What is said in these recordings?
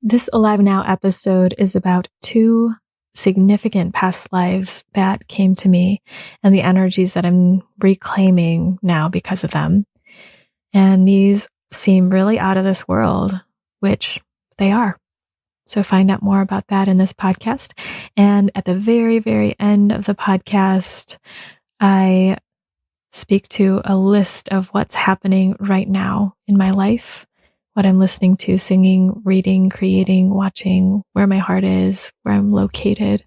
This Alive Now episode is about two significant past lives that came to me and the energies that I'm reclaiming now because of them. And these seem really out of this world, which they are. So find out more about that in this podcast. And at the very, very end of the podcast, I speak to a list of what's happening right now in my life, what I'm listening to, singing, reading, creating, watching, where my heart is, where I'm located.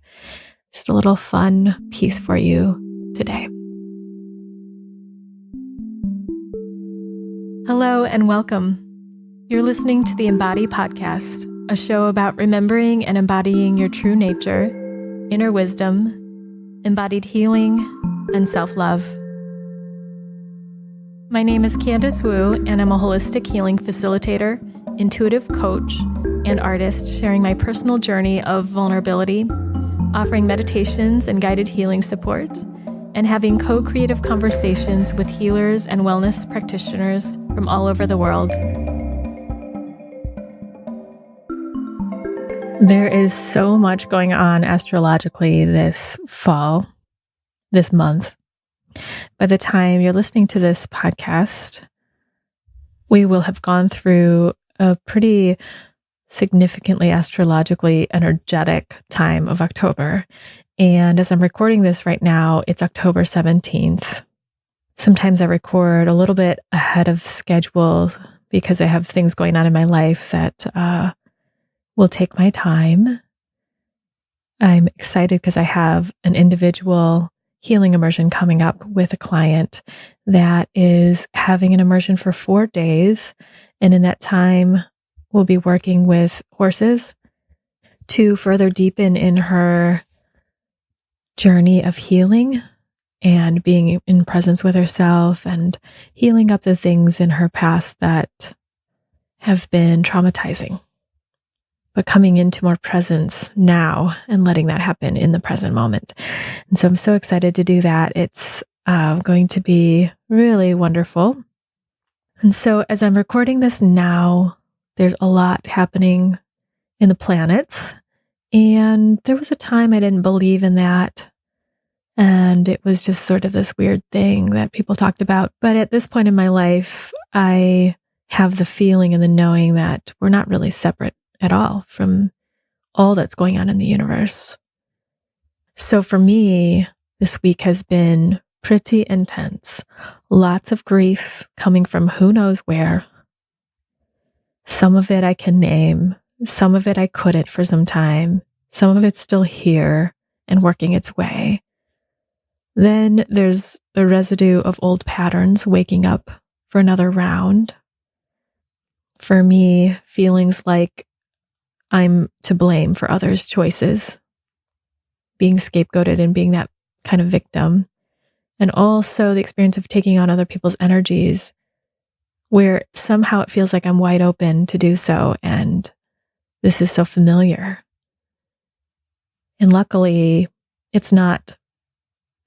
Just a little fun piece for you today. Hello and welcome. You're listening to the Embody Podcast, a show about remembering and embodying your true nature, inner wisdom, embodied healing, and self-love. My name is Candice Wu, and I'm a holistic healing facilitator, intuitive coach, and artist sharing my personal journey of vulnerability, offering meditations and guided healing support, and having co-creative conversations with healers and wellness practitioners from all over the world. There is so much going on astrologically this fall, this month. By the time you're listening to this podcast, we will have gone through a pretty significantly astrologically energetic time of October. And as I'm recording this right now, it's October 17th. Sometimes I record a little bit ahead of schedule because I have things going on in my life that will take my time. I'm excited because I have an individual healing immersion coming up with a client that is having an immersion for 4 days. And in that time, we'll be working with horses to further deepen in her journey of healing and being in presence with herself and healing up the things in her past that have been traumatizing, but coming into more presence now and letting that happen in the present moment. And so I'm so excited to do that. It's going to be really wonderful. And so as I'm recording this now, there's a lot happening in the planets. And there was a time I didn't believe in that. And it was just sort of this weird thing that people talked about. But at this point in my life, I have the feeling and the knowing that we're not really separate at all from all that's going on in the universe. So for me, this week has been pretty intense. Lots of grief coming from who knows where. Some of it I can name. Some of it I couldn't for some time. Some of it's still here and working its way. Then there's the residue of old patterns waking up for another round. For me, feelings like I'm to blame for others' choices, being scapegoated and being that kind of victim. And also the experience of taking on other people's energies where somehow it feels like I'm wide open to do so. And this is so familiar. And luckily, it's not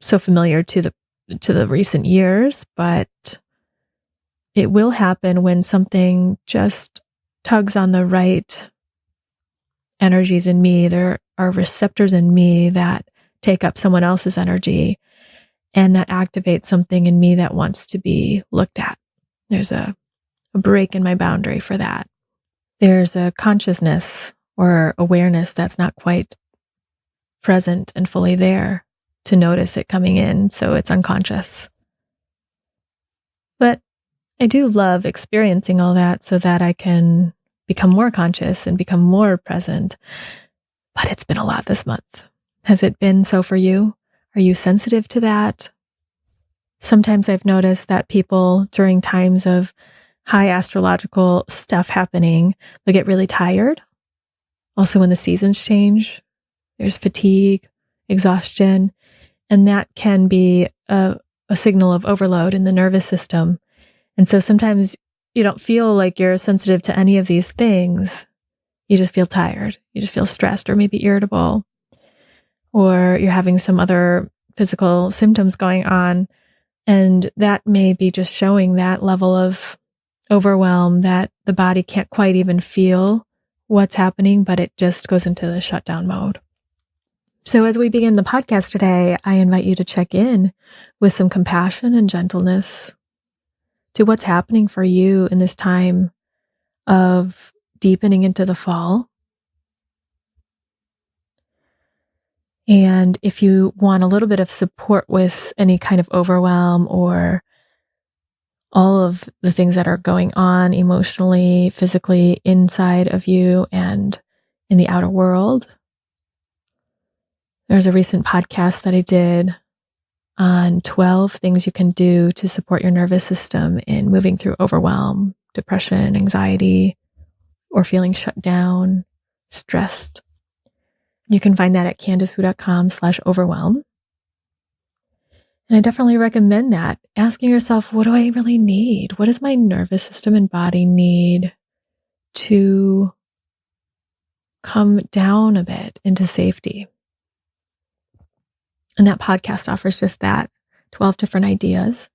so familiar to the recent years, but it will happen when something just tugs on the right energies in me. There are receptors in me that take up someone else's energy and that activates something in me that wants to be looked at. There's a break in my boundary for that. There's a consciousness or awareness that's not quite present and fully there to notice it coming in, so it's unconscious. But I do love experiencing all that so that I can become more conscious and become more present. But it's been a lot this month. Has it been so for you? Are you sensitive to that? Sometimes I've noticed that people during times of high astrological stuff happening, they get really tired. Also when the seasons change, there's fatigue, exhaustion, and that can be a signal of overload in the nervous system. And so sometimes you don't feel like you're sensitive to any of these things. You just feel tired. You just feel stressed or maybe irritable, or you're having some other physical symptoms going on. And that may be just showing that level of overwhelm that the body can't quite even feel what's happening, but it just goes into the shutdown mode. So as we begin the podcast today, I invite you to check in with some compassion and gentleness to what's happening for you in this time of deepening into the fall. And if you want a little bit of support with any kind of overwhelm or all of the things that are going on emotionally, physically inside of you and in the outer world, there's a recent podcast that I did on 12 things you can do to support your nervous system in moving through overwhelm, depression, anxiety, or feeling shut down, stressed. You can find that at candice.com/overwhelm. And I definitely recommend that. Asking yourself, what do I really need? What does my nervous system and body need to come down a bit into safety? And that podcast offers just that, 12 different ideas.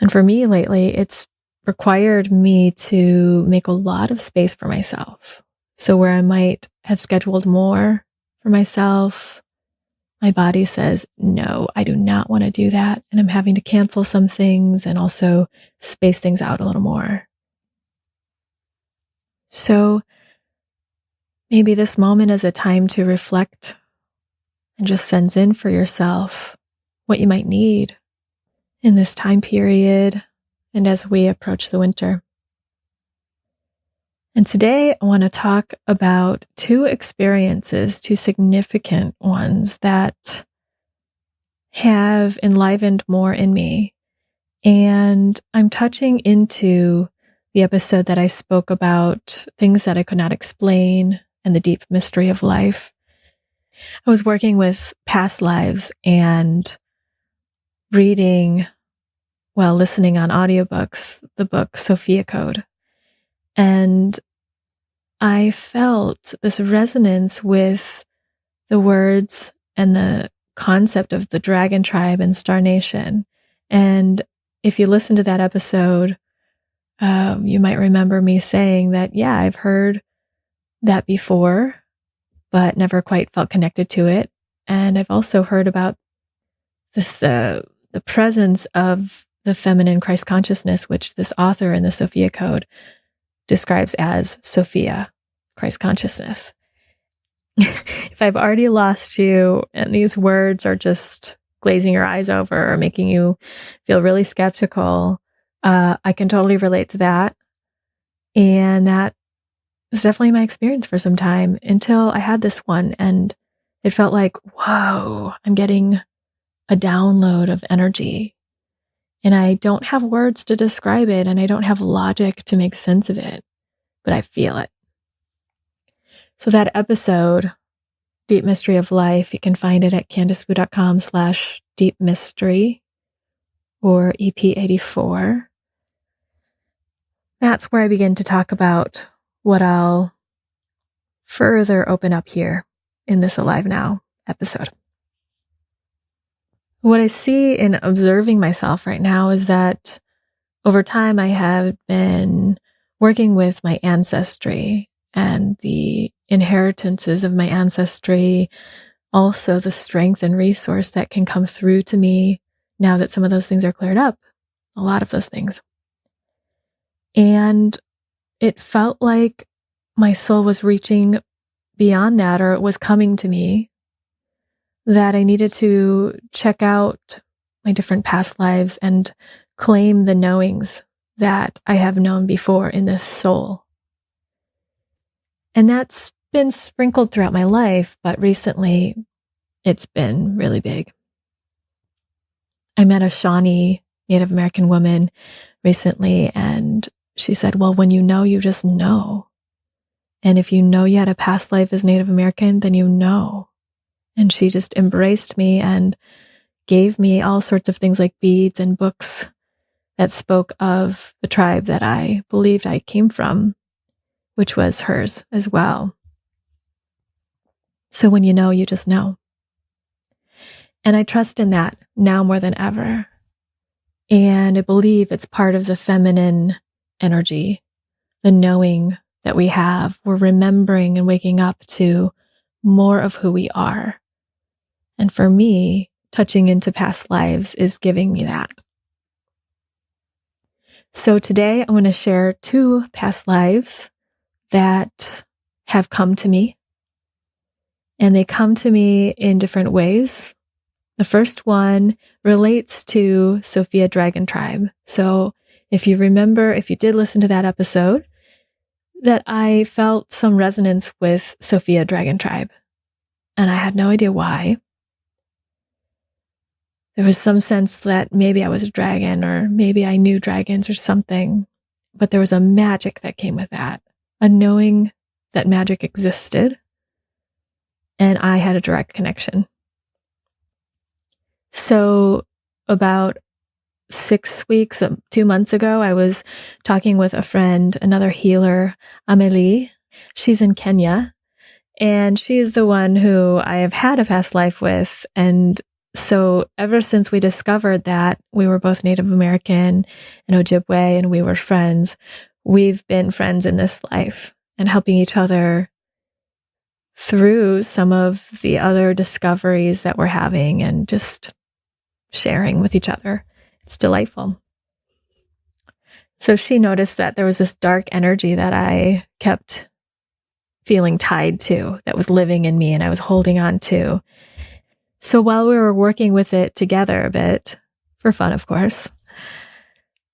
And for me lately, it's required me to make a lot of space for myself. So where I might have scheduled more for myself, my body says, no, I do not want to do that. And I'm having to cancel some things and also space things out a little more. So maybe this moment is a time to reflect and just sense in for yourself what you might need in this time period and as we approach the winter. And today I want to talk about two experiences, two significant ones that have enlivened more in me. And I'm touching into the episode that I spoke about things that I could not explain and the deep mystery of life. I was working with past lives and listening on audiobooks, the book Sophia Code. And I felt this resonance with the words and the concept of the dragon tribe and Star Nation. And if you listen to that episode, you might remember me saying that, yeah, I've heard that before, but never quite felt connected to it. And I've also heard about the presence of the feminine Christ consciousness, which this author in the Sophia Code describes as Sophia, Christ consciousness. If I've already lost you and these words are just glazing your eyes over or making you feel really skeptical, I can totally relate to that. And that was definitely my experience for some time until I had this one and it felt like, whoa, I'm getting a download of energy. And I don't have words to describe it and I don't have logic to make sense of it, but I feel it. So that episode, Deep Mystery of Life, you can find it at candice.com/deepmystery or EP84. That's where I begin to talk about what I'll further open up here in this Alive Now episode. What I see in observing myself right now is that over time I have been working with my ancestry and the inheritances of my ancestry, also the strength and resource that can come through to me now that some of those things are cleared up, a lot of those things. And it felt like my soul was reaching beyond that, or it was coming to me, that I needed to check out my different past lives and claim the knowings that I have known before in this soul. And that's been sprinkled throughout my life, but recently it's been really big. I met a Shawnee Native American woman recently, and she said, well, when you know, you just know. And if you know you had a past life as Native American, then you know. And she just embraced me and gave me all sorts of things like beads and books that spoke of the tribe that I believed I came from, which was hers as well. So when you know, you just know. And I trust in that now more than ever. And I believe it's part of the feminine energy, the knowing that we have. We're remembering and waking up to more of who we are. And for me, touching into past lives is giving me that. So today I want to share 2 past lives that have come to me. And they come to me in different ways. The first one relates to Sophia Dragon Tribe. So if you remember, if you did listen to that episode, that I felt some resonance with Sophia Dragon Tribe. And I had no idea why. There was some sense that maybe I was a dragon, or maybe I knew dragons or something. But there was a magic that came with that, a knowing that magic existed. And I had a direct connection. So about 6 weeks, 2 months ago, I was talking with a friend, another healer, Amelie. She's in Kenya, and she is the one who I have had a past life with. And so ever since we discovered that we were both Native American and Ojibwe and we were friends, we've been friends in this life and helping each other through some of the other discoveries that we're having and just sharing with each other. It's delightful. So she noticed that there was this dark energy that I kept feeling tied to, that was living in me and I was holding on to. So while we were working with it together a bit, for fun, of course,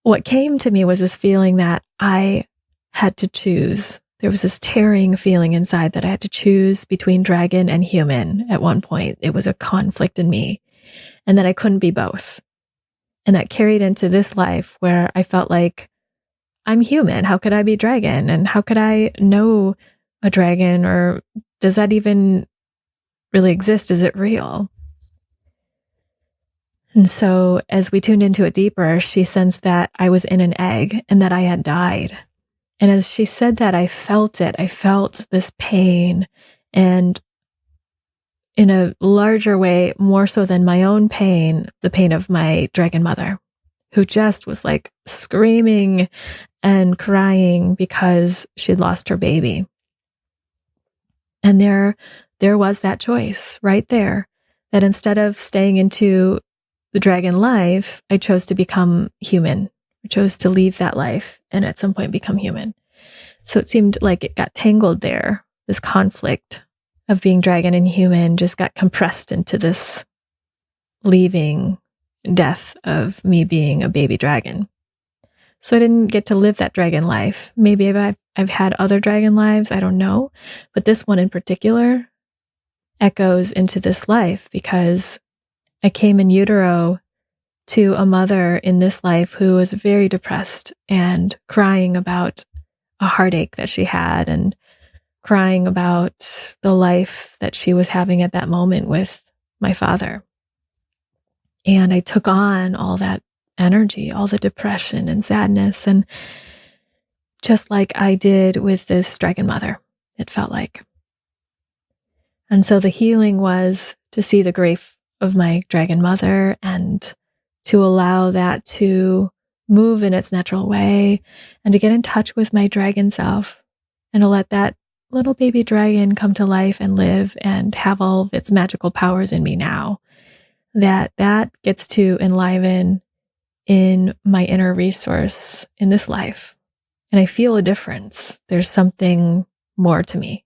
what came to me was this feeling that I had to choose. There was this tearing feeling inside that I had to choose between dragon and human at one point. It was a conflict in me, and that I couldn't be both. And that carried into this life where I felt like I'm human. How could I be dragon? And how could I know a dragon? Or does that even really exist? Is it real? And so as we tuned into it deeper, she sensed that I was in an egg and that I had died. And as she said that, I felt it. I felt this pain, and in a larger way, more so than my own pain, the pain of my dragon mother, who just was like screaming and crying because she'd lost her baby. And there was that choice right there, that instead of staying into the dragon life, I chose to become human. I chose to leave that life and at some point become human. So it seemed like it got tangled there. This conflict of being dragon and human just got compressed into this leaving death of me being a baby dragon. So I didn't get to live that dragon life. Maybe I've had other dragon lives, I don't know. But this one in particular echoes into this life because I came in utero to a mother in this life who was very depressed and crying about a heartache that she had and crying about the life that she was having at that moment with my father. And I took on all that energy, all the depression and sadness, and just like I did with this dragon mother, it felt like. And so the healing was to see the grief of my dragon mother and to allow that to move in its natural way and to get in touch with my dragon self and to let that little baby dragon come to life and live and have all of its magical powers in me now. That gets to enliven in my inner resource in this life. And I feel a difference. There's something more to me.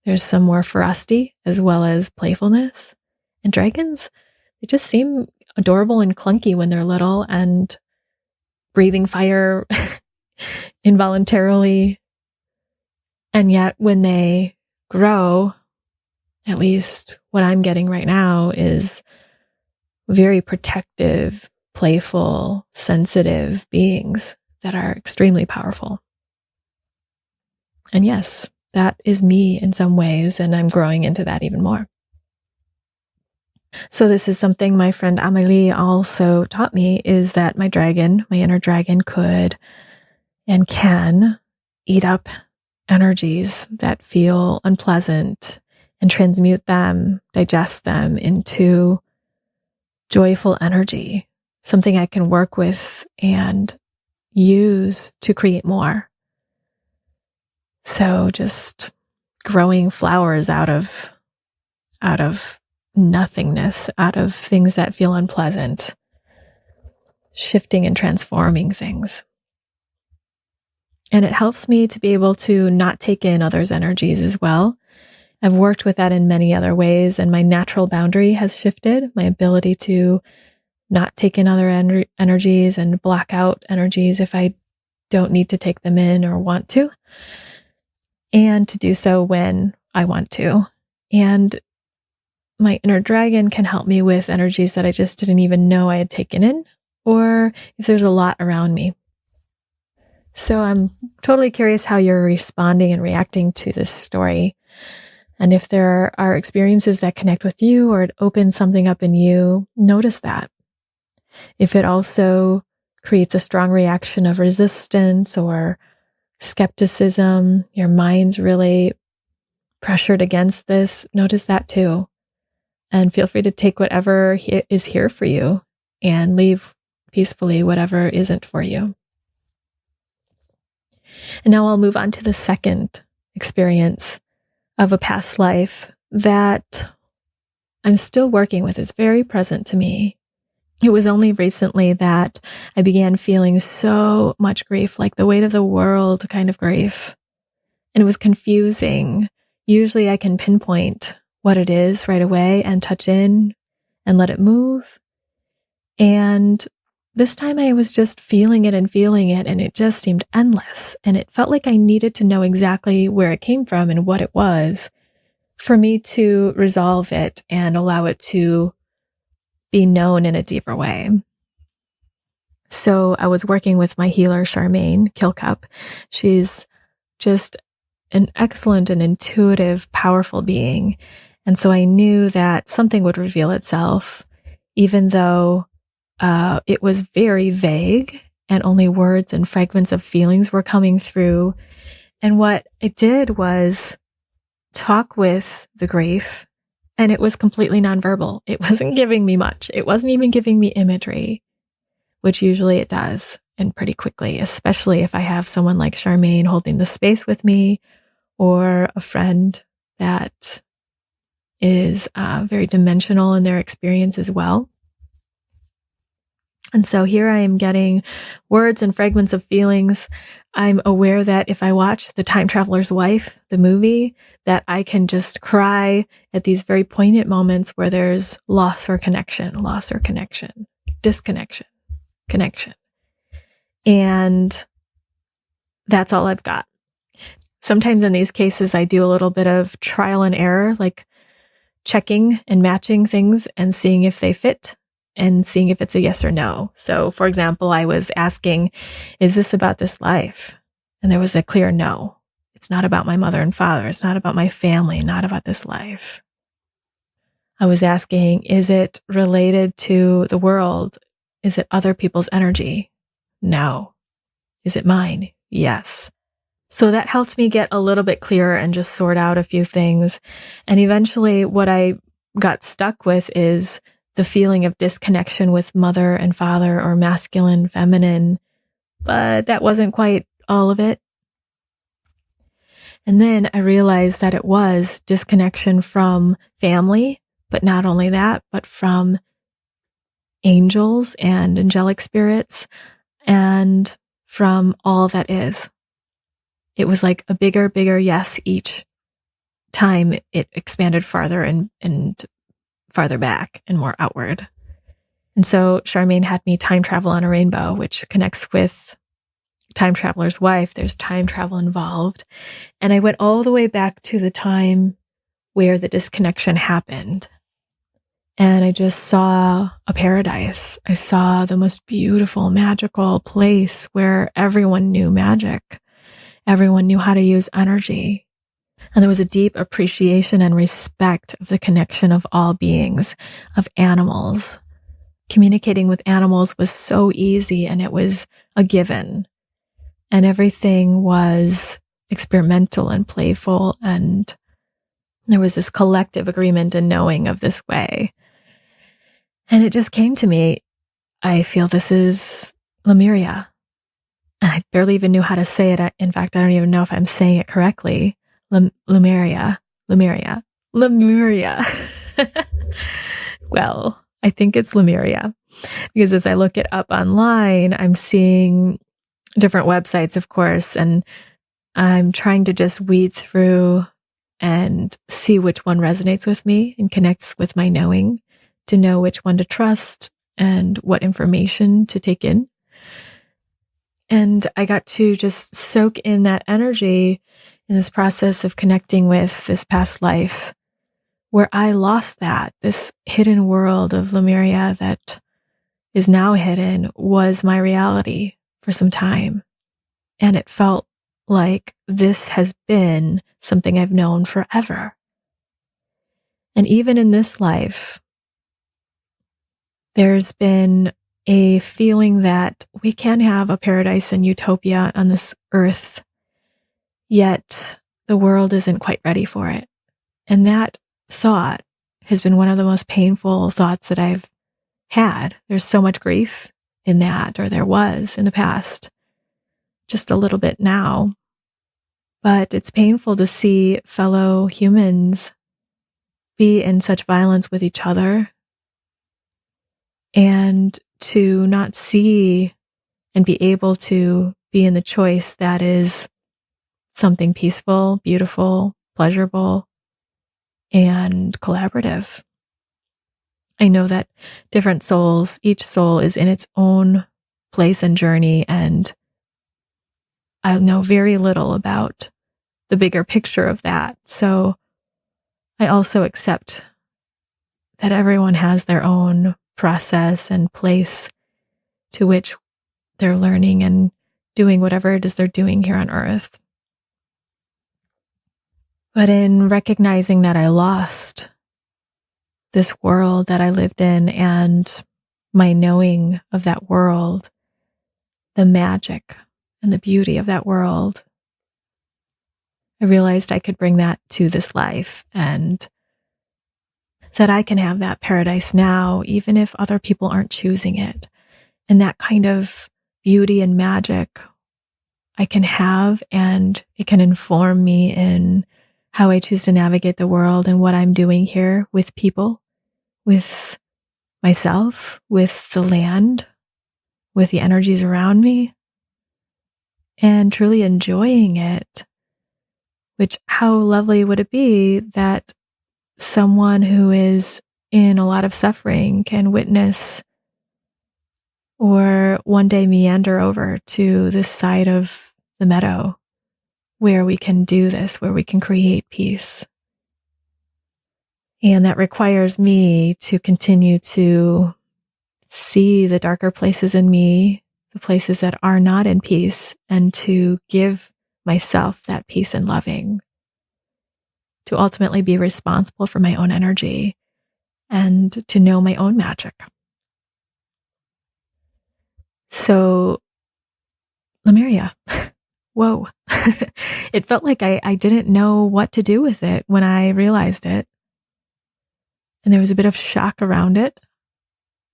There's some more ferocity as well as playfulness. And dragons, they just seem adorable and clunky when they're little and breathing fire involuntarily. And yet when they grow, at least what I'm getting right now is very protective, playful, sensitive beings that are extremely powerful. And yes, that is me in some ways, and I'm growing into that even more. So this is something my friend Amelie also taught me, is that my dragon, my inner dragon, could and can eat up energies that feel unpleasant and transmute them, digest them into joyful energy, something I can work with and use to create more. So just growing flowers out of nothingness, out of things that feel unpleasant, shifting and transforming things. And it helps me to be able to not take in others' energies as well. I've worked with that in many other ways, and my natural boundary has shifted, my ability to not take in other energies and block out energies if I don't need to take them in or want to, and to do so when I want to. And my inner dragon can help me with energies that I just didn't even know I had taken in, or if there's a lot around me. So I'm totally curious how you're responding and reacting to this story. And if there are experiences that connect with you or it opens something up in you, notice that. If it also creates a strong reaction of resistance or skepticism, your mind's really pressured against this, notice that too. And feel free to take whatever is here for you and leave peacefully whatever isn't for you. And now I'll move on to the second experience of a past life that I'm still working with. It's very present to me. It was only recently that I began feeling so much grief, like the weight of the world kind of grief. And it was confusing. Usually I can pinpoint what it is right away and touch in and let it move. And this time I was just feeling it, and it just seemed endless. And it felt like I needed to know exactly where it came from and what it was for me to resolve it and allow it to be known in a deeper way. So I was working with my healer, Charmaine Kilcup. She's just an excellent and intuitive, powerful being. And so I knew that something would reveal itself, even though it was very vague and only words and fragments of feelings were coming through. And what it did was talk with the grief, and it was completely nonverbal. It wasn't giving me much. It wasn't even giving me imagery, which usually it does, and pretty quickly, especially if I have someone like Charmaine holding the space with me, or a friend that is very dimensional in their experience as well. And so here I am getting words and fragments of feelings. I'm aware that if I watch The Time Traveler's Wife, the movie, that I can just cry at these very poignant moments where there's loss or connection, disconnection, connection. And that's all I've got. Sometimes in these cases, I do a little bit of trial and error, like checking and matching things and seeing if they fit, and seeing if it's a yes or no. So, for example, I was asking, is this about this life? And there was a clear no. It's not about my mother and father. It's not about my family, not about this life. I was asking, is it related to the world? Is it other people's energy? No. Is it mine? Yes. So that helped me get a little bit clearer and just sort out a few things. And eventually what I got stuck with is the feeling of disconnection with mother and father, or masculine, feminine, but that wasn't quite all of it. And then I realized that it was disconnection from family, but not only that, but from angels and angelic spirits, and from all that is. It was like a bigger yes each time it expanded farther and farther back and more outward. And so Charmaine had me time travel on a rainbow, which connects with Time Traveler's Wife. There's time travel involved. And I went all the way back to the time where the disconnection happened. And I just saw a paradise. I saw the most beautiful, magical place where everyone knew magic. Everyone knew how to use energy. And there was a deep appreciation and respect of the connection of all beings, of animals. Communicating with animals was so easy, and it was a given. And everything was experimental and playful, and there was this collective agreement and knowing of this way. And it just came to me, I feel this is Lemuria. and I barely even knew how to say it. In fact, I don't even know if I'm saying it correctly. Lemuria. Well, I think it's Lemuria, because as I look it up online, I'm seeing different websites, of course, and I'm trying to just weed through and see which one resonates with me and connects with my knowing, to know which one to trust and what information to take in. And I got to just soak in that energy in this process of connecting with this past life, where I lost this hidden world of Lemuria that is now hidden was my reality for some time. And it felt like this has been something I've known forever. And even in this life, there's been a feeling that we can have a paradise and utopia on this earth, yet the world isn't quite ready for it. And that thought has been one of the most painful thoughts that I've had. There's so much grief in that, or there was in the past, just a little bit now. But it's painful to see fellow humans be in such violence with each other, and to not see and be able to be in the choice that is something peaceful, beautiful, pleasurable, and collaborative. I know that different souls, each soul is in its own place and journey, and I know very little about the bigger picture of that. So I also accept that everyone has their own process and place to which they're learning and doing whatever it is they're doing here on earth. But in recognizing that I lost this world that I lived in and my knowing of that world, the magic and the beauty of that world, I realized I could bring that to this life, and that I can have that paradise now, even if other people aren't choosing it. And that kind of beauty and magic I can have, and it can inform me in how I choose to navigate the world and what I'm doing here with people, with myself, with the land, with the energies around me, and truly enjoying it. Which, how lovely would it be that someone who is in a lot of suffering can witness, or one day meander over to this side of the meadow where we can do this, where we can create peace. And that requires me to continue to see the darker places in me, the places that are not in peace, and to give myself that peace and loving, to ultimately be responsible for my own energy and to know my own magic. So, Lemuria, whoa. It felt like I didn't know what to do with it when I realized it. And there was a bit of shock around it,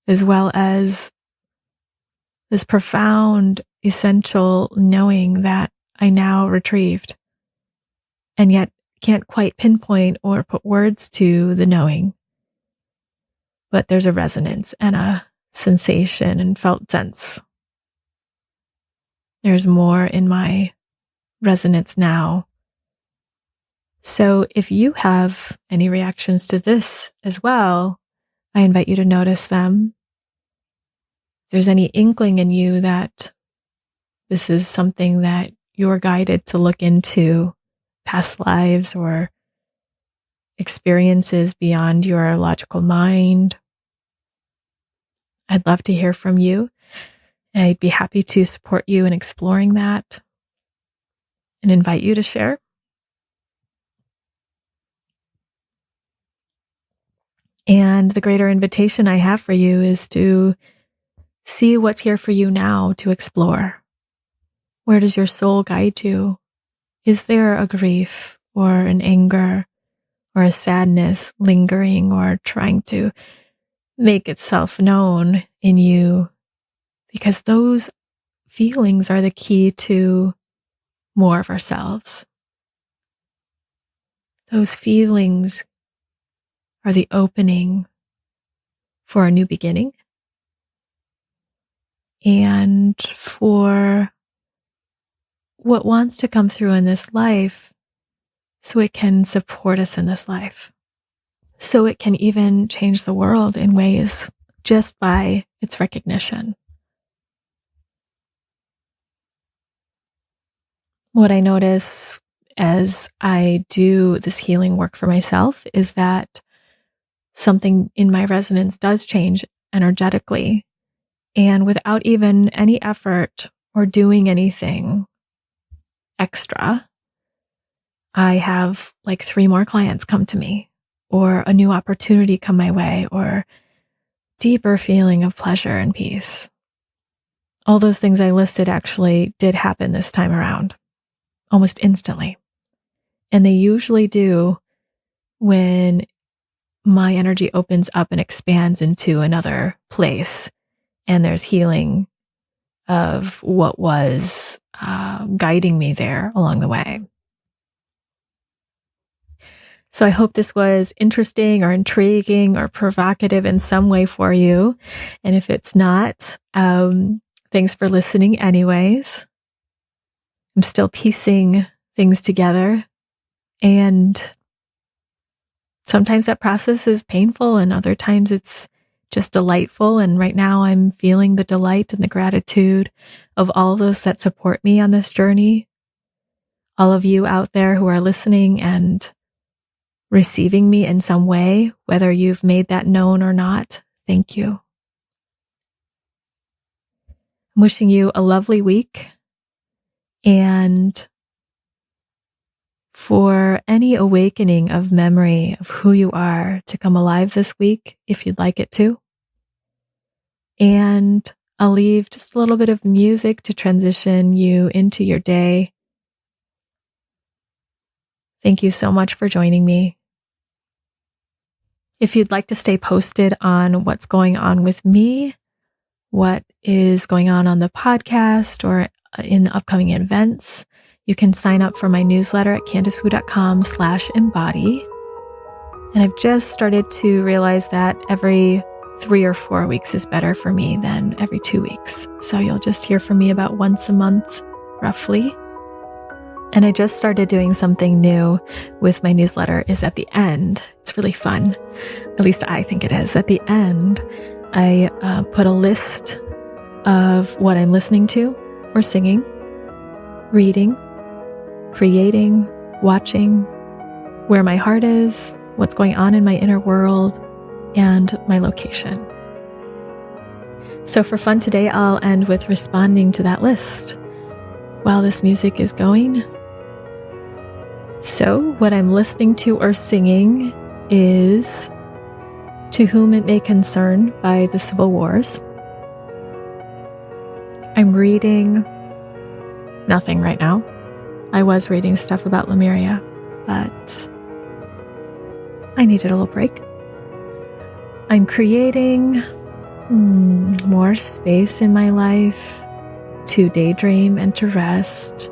as well as this profound, essential knowing that I now retrieved, and yet can't quite pinpoint or put words to the knowing. But there's a resonance and a sensation and felt sense. There's more in my resonance now. So if you have any reactions to this as well, I invite you to notice them. If there's any inkling in you that this is something that you're guided to look into, past lives or experiences beyond your logical mind, I'd love to hear from you. I'd be happy to support you in exploring that and invite you to share. And the greater invitation I have for you is to see what's here for you now to explore. Where does your soul guide you? Is there a grief or an anger or a sadness lingering or trying to make itself known in you? Because those feelings are the key to more of ourselves. Those feelings are the opening for a new beginning and for what wants to come through in this life so it can support us in this life. So it can even change the world in ways just by its recognition. What I notice as I do this healing work for myself is that something in my resonance does change energetically. And without even any effort or doing anything extra, I have like 3 more clients come to me, or a new opportunity come my way, or deeper feeling of pleasure and peace. All those things I listed actually did happen this time around, almost instantly. And they usually do when my energy opens up and expands into another place, and there's healing of what was guiding me there along the way. So I hope this was interesting or intriguing or provocative in some way for you. And if it's not, thanks for listening anyways. I'm still piecing things together, and sometimes that process is painful and other times it's just delightful. And right now I'm feeling the delight and the gratitude of all those that support me on this journey. All of you out there who are listening and receiving me in some way, whether you've made that known or not, thank you. I'm wishing you a lovely week, and for any awakening of memory of who you are to come alive this week, if you'd like it to. And I'll leave just a little bit of music to transition you into your day. Thank you so much for joining me. If you'd like to stay posted on what's going on with me, what is going on the podcast or in the upcoming events, you can sign up for my newsletter at candicewu.com/embody. And I've just started to realize that every 3 or 4 weeks is better for me than every 2 weeks. So you'll just hear from me about once a month, roughly. And I just started doing something new with my newsletter is at the end. It's really fun. At least I think it is. At the end, I put a list of what I'm listening to or singing, reading, creating, watching, where my heart is, what's going on in my inner world, and my location. So for fun today, I'll end with responding to that list while this music is going. So what I'm listening to or singing is To Whom It May Concern by the Civil Wars. I'm reading nothing right now. I was reading stuff about Lemuria, but I needed a little break. I'm creating more space in my life to daydream and to rest.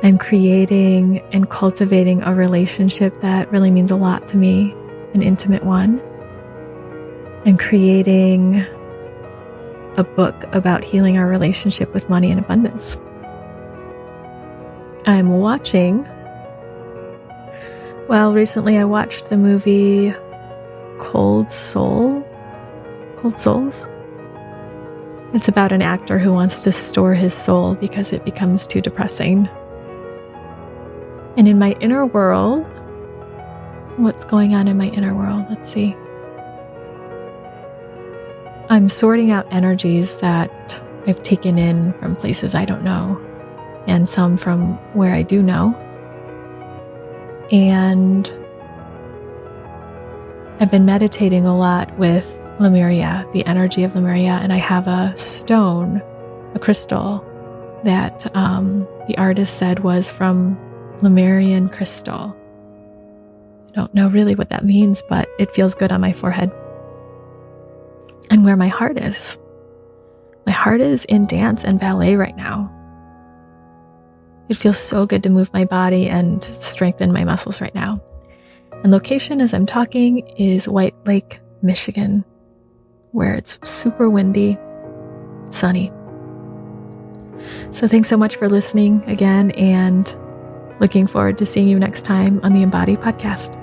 I'm creating and cultivating a relationship that really means a lot to me, an intimate one. I'm creating a book about healing our relationship with money and abundance. I'm watching. Well, recently I watched the movie Cold Souls. It's about an actor who wants to store his soul because it becomes too depressing. And in my inner world, what's going on in my inner world? Let's see. I'm sorting out energies that I've taken in from places I don't know, and some from where I do know. And I've been meditating a lot with Lemuria, the energy of Lemuria, and I have a stone, a crystal, that the artist said was from Lemurian crystal. I don't know really what that means, but it feels good on my forehead. And where my heart is. My heart is in dance and ballet right now. It feels so good to move my body and strengthen my muscles right now. And location as I'm talking is White Lake, Michigan, where it's super windy, sunny. So thanks so much for listening again, and looking forward to seeing you next time on the Embody podcast.